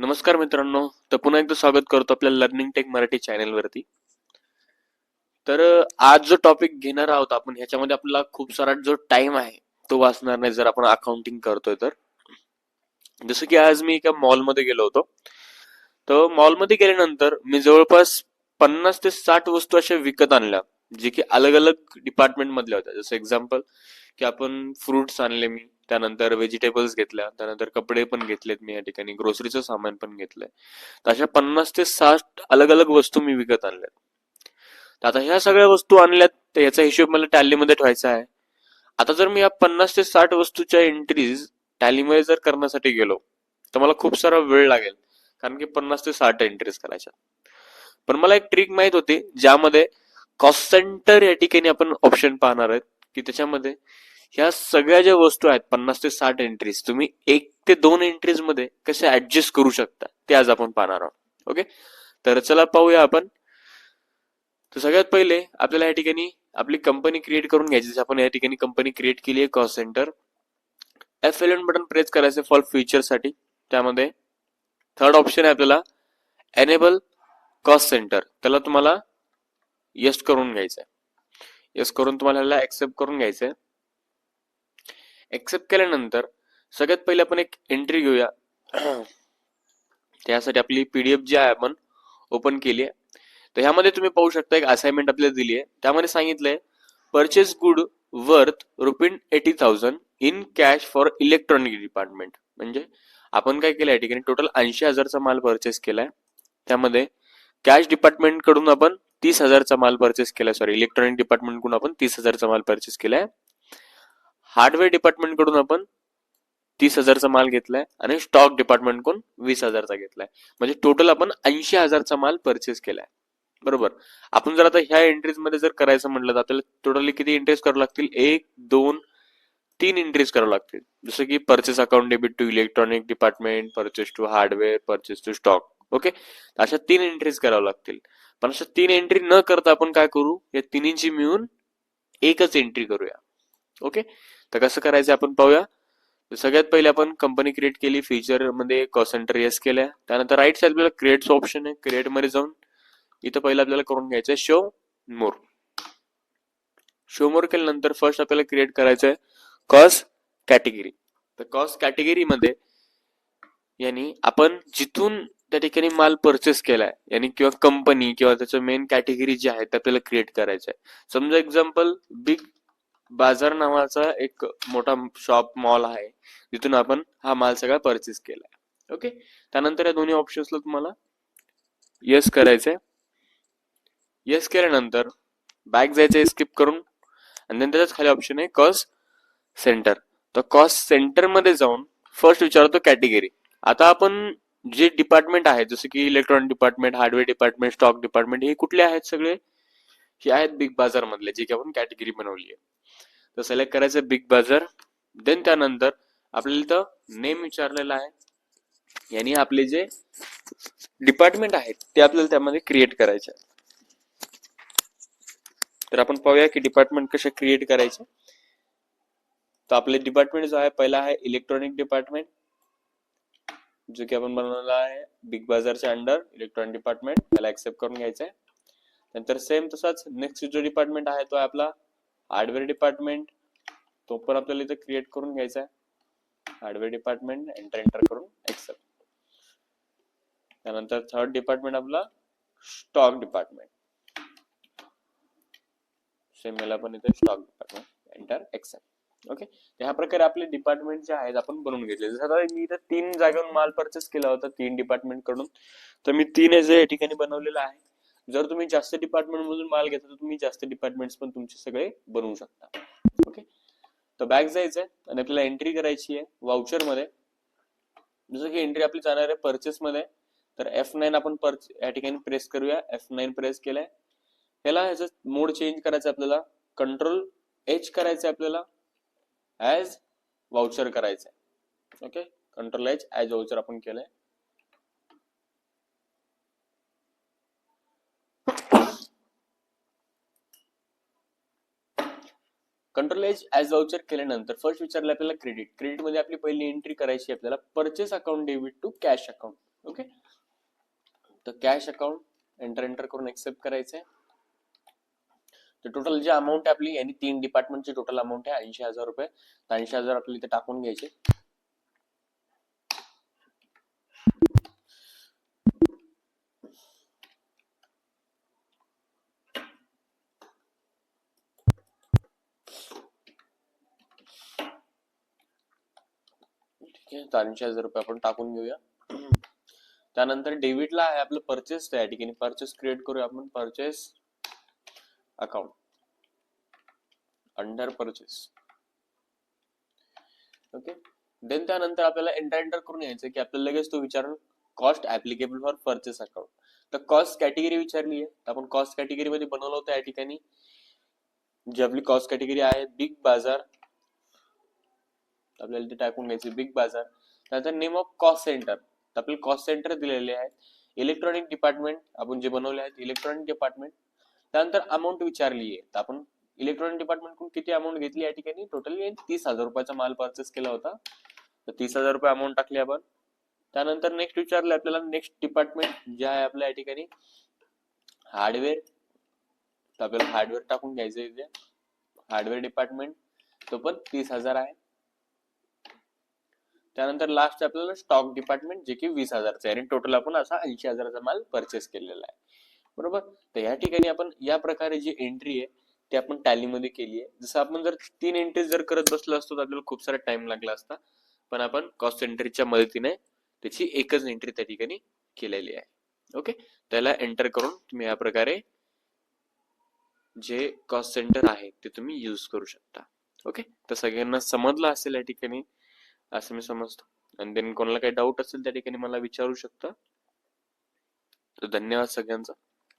नमस्कार मित्रांनो, तर पुन्हा एकदा स्वागत करतो आपल्या लर्निंग टेक मराठी चॅनल वरती. तर आज जो टॉपिक घेणार आहोत आपण ह्याच्यामध्ये आपला खूप सारा जो टाइम आहे तो वाचणार नाही जर आपण अकाउंटिंग करतोय तर. जसं की आज मी एका मॉलमध्ये गेलो होतो. तर मॉलमध्ये गेल्यानंतर मी जवळपास 50 ते 60 वस्तू अशा विकत आणल्या, जे की अलग अलग डिपार्टमेंट मधल्या होत्या. जसं एक्झाम्पल की आपण फ्रुट्स आणले मी, त्यानंतर व्हेजिटेबल्स घेतल्या, त्यानंतर कपडे पण घेतलेत मी या ठिकाणी, ग्रोसरीचं सामान पण घेतलंय. तर अशा 50 ते 60 अलग अलग वस्तू मी विकत आणल्यात. तर आता ह्या सगळ्या वस्तू आणल्यात, तर याचा हिशोब मला टॅलीमध्ये ठेवायचा आहे. आता जर मी या 50 ते 60 वस्तूच्या एंट्रीज टॅलीमध्ये जर करण्यासाठी गेलो तर मला खूप सारा वेळ लागेल, कारण की 50 ते 60 एंट्रीज करायच्या. पण मला एक ट्रिक माहित होती, ज्यामध्ये कॉस्ट सेंटर या ठिकाणी आपण ऑप्शन पाहणार आहेत, की त्याच्यामध्ये ह्या सगळ्या ज्या वस्तू आहेत 50 ते 60 एंट्रीज तुम्ही 1 ते 2 एंट्रीज मध्ये कसे ऍडजस्ट करू शकता ते आज आपण पाहणार आहोत. ओके, तर चला पाहूया आपण. तर सगळ्यात पहिले आपल्याला या ठिकाणी आपली कंपनी क्रिएट करून घ्यायची. जसं आपण या ठिकाणी कंपनी क्रिएट केली आहे cost centre. F11 button press करायचं फॉर फीचर साठी. त्यामध्ये थर्ड ऑप्शन आहे आपल्याला एनेबल कॉस्ट सेंटर, त्याला तुम्हाला येस करून घ्यायचं आहे. येस करून तुम्हाला ह्याला ऍक्सेप्ट करून घ्यायचं आहे. ऍक्सेप्ट केल्यानंतर सगळ्यात पहिले आपण एक एंट्री घेऊया. त्यासाठी आपली पीडीएफ जी आहे आपण ओपन केली आहे. तर ह्यामध्ये तुम्ही पाहू शकता एक असाइनमेंट आपल्याला दिली आहे. त्यामध्ये सांगितलंय purchase good worth ₹80,000 in cash for electronic department. म्हणजे आपण काय केलं या ठिकाणी टोटल 80,000चा माल परचेस केलाय. त्यामध्ये कॅश डिपार्टमेंट कडून आपण 30,000चा माल परचेस केलाय. सॉरी, इलेक्ट्रॉनिक डिपार्टमेंट कडून आपण 30,000चा माल परचेस केलाय. हार्डवेअर डिपार्टमेंट कडून आपण 30,000चा माल घेतलाय आणि स्टॉक डिपार्टमेंट कडून 20,000चा घेतलाय. म्हणजे टोटल आपण 80,000चा माल परचेस केलाय. बरोबर. आपण जर आता ह्या एंट्रीज मध्ये जर करायचं म्हटलं तर आपल्याला टोटली किती एंट्रीज करावं लागतील? 1, 2, 3 एंट्रीज करावं लागतील. जसं की purchase account debit to electronic department, purchase to hardware, purchase to stock. Okay, अशा 3 एंट्रीज कराव्या लागतील. पण अशा 3 एंट्री न करता आपण काय करू, या तिन्हींची मिळून एकच एंट्री करूया. ओके, तर कसं करायचं आपण पाहूया. सगळ्यात पहिले आपण कंपनी क्रिएट केली, फीचर मध्ये कॉस्ट सेंटर येस केल्या. त्यानंतर राईट साइड आपल्याला क्रिएटचं ऑप्शन आहे. क्रिएट मध्ये जाऊन इथं पहिलं आपल्याला करून घ्यायचंय शो मोर. शो मोर केल्यानंतर फर्स्ट आपल्याला क्रिएट करायचंय कॉस्ट कॅटेगरी. तर कॉस्ट कॅटेगरी मध्ये यानी आपण जिथून त्या ठिकाणी माल परचेस केलाय यानी किंवा कंपनी किंवा त्याचं मेन कॅटेगरी जे आहे ते आपल्याला क्रिएट करायचं आहे. समजा एक्झाम्पल बिग बाजार नावाचा एक मोठा शॉप मॉल आहे, जिथून आपण हा माल सगळा परचेस केलाय. ओके, त्यानंतर या दोन्ही ऑप्शन्सला तुम्हाला येस करायचंय. येस केल्यानंतर बॅक जायचंय स्किप करून, आणि त्याच्याच खाली ऑप्शन आहे कॉस्ट सेंटर. तर कॉस्ट सेंटर मध्ये जाऊन फर्स्ट विचारतो कॅटेगरी. आता आपण जे डिपार्टमेंट आहे जसं की electronic department, hardware department, stock department, हे कुठले आहेत? सगळे हे आहेत बिग बाजार मधले, जे की आपण कॅटेगरी बनवली आहे. तर सिलेक्ट करायचं बिग बाजार. देन त्यानंतर आपल्याला इथं नेम विचारलेला आहे, यानी आपले जे डिपार्टमेंट आहेत ते आपल्याला त्यामध्ये क्रिएट करायचे. तर आपण पाहूया की डिपार्टमेंट कसे क्रिएट करायचे. तर आपले डिपार्टमेंट जो आहे पहिला आहे इलेक्ट्रॉनिक डिपार्टमेंट, जो की आपण बनवलेला आहे बिग बाजारच्या अंडर इलेक्ट्रॉनिक डिपार्टमेंट. त्याला ऍक्सेप्ट करून घ्यायचं आहे. नंतर सेम तसाच नेक्स्ट जो डिपार्टमेंट आहे तो आहे आपला हार्डवेअर डिपार्टमेंट. तो पण आपल्याला इथे क्रिएट करून घ्यायचा आहे. हार्डवेअर डिपार्टमेंट एंटर करून ऍक्सेप्ट. त्यानंतर थर्ड डिपार्टमेंट आपला स्टॉक डिपार्टमेंट. सेम याला पण इथे stock department enter accept. Okay, ह्या प्रकारे आपले डिपार्टमेंट जे आहेत आपण बनवून घेतले. जसं आता मी इथं 3 जागेवरून माल परचेस केला होता 3 डिपार्टमेंट कडून, तर मी 3 जे या ठिकाणी बनवलेलं आहे. जर तुम्ही जास्त डिपार्टमेंट मधून माल घेता तर तुम्ही जास्त डिपार्टमेंट्स पण तुमचे सगळे बनवू शकता. ओके, तर बॅक जायचंय आणि आपल्याला एंट्री करायची आहे वाउचर मध्ये. जसं की एंट्री आपली जाणार आहे परचेस मध्ये, तर F9 आपण या ठिकाणी प्रेस करूया. F9 प्रेस केलाय. ह्याला ह्याचा मोड चेंज करायचा आपल्याला, कंट्रोल H करायचं आपल्याला, ऍज वाउचर करायचंय. Okay, control H as voucher आपण केलंय. कंट्रोल H ऍज वाउचर केल्यानंतर फर्स्ट विचारलं आपल्याला क्रेडिट. क्रेडिट मध्ये आपली पहिली एंट्री करायची आपल्याला purchase account debit to cash account. Okay, तर कॅश अकाउंट एंटर करून एक्सेप्ट करायचंय. तर टोटल जी अमाऊंट आहे आपली, यांनी 3 डिपार्टमेंटची टोटल अमाऊंट आहे 80,000 रुपये. तर 80,000 आपल्याला इथे टाकून घ्यायचे. ठीक आहे, 80,000 रुपये आपण टाकून घेऊया. त्यानंतर डेबिटला आहे आपलं परचेस, त्या ठिकाणी परचेस क्रिएट करूया आपण. Purchase account under purchase. Okay. Then त्यानंतर आपल्याला एंटर करून यायचं की आपल्याला लगेच तो विचारून cost applicable for purchase account. तर कॉस्ट कॅटेगरी विचारली आहे, तर आपण कॉस्ट कॅटेगरी मध्ये बनवलं होतं. या ठिकाणी जी आपली कॉस्ट कॅटेगरी आहे बिग बाजार, आपल्याला ते टाकून घ्यायचे बिग बाजार. त्यानंतर नेम ऑफ कॉस्ट सेंटर, आपल्याला कॉस्ट सेंटर दिलेले आहेत. इलेक्ट्रॉनिक डिपार्टमेंट आपण जे बनवले आहेत इलेक्ट्रॉनिक डिपार्टमेंट. त्यानंतर अमाऊंट विचारली आहे, तर आपण इलेक्ट्रॉनिक डिपार्टमेंट कडून किती अमाऊंट घेतली या ठिकाणी, टोटली 30,000 रुपयाचा माल परचेस केला होता. तर 30,000 रुपये अमाऊंट टाकली आपण. त्यानंतर नेक्स्ट विचारलं आपल्याला नेक्स्ट डिपार्टमेंट जे आहे आपल्या या ठिकाणी हार्डवेअर, तर आपल्याला हार्डवेअर टाकून घ्यायचं इथे. हार्डवेअर डिपार्टमेंट तो पण 30,000 आहे. त्यानंतर लास्ट आपल्याला स्टॉक डिपार्टमेंट जे की 20,000चा आहे, आणि टोटल आपण असा 80,000चा माल परचेस केलेला आहे. बरोबर. तर या ठिकाणी आपण या प्रकारे जी एंट्री आहे ती आपण टॅलीमध्ये केली आहे. जसं आपण जर 3 एंट्री जर करत बसलो असतो तर आपल्याला खूप सारा टाइम लागला असता, पण आपण कॉस्ट एंट्रीच्या मदतीने त्याची एकच एंट्री त्या ठिकाणी केलेली आहे. ओके. त्याला एंटर करून तुम्ही या प्रकारे जे कॉस्ट सेंटर आहे ते तुम्ही यूज करू शकता. ओके. तर सगळ्यांना समजलं असेल या ठिकाणी, असं मी समजतो. आणि देन कोणाला काही डाऊट असेल त्या ठिकाणी मला विचारू शकता. तर धन्यवाद सगळ्यांचा.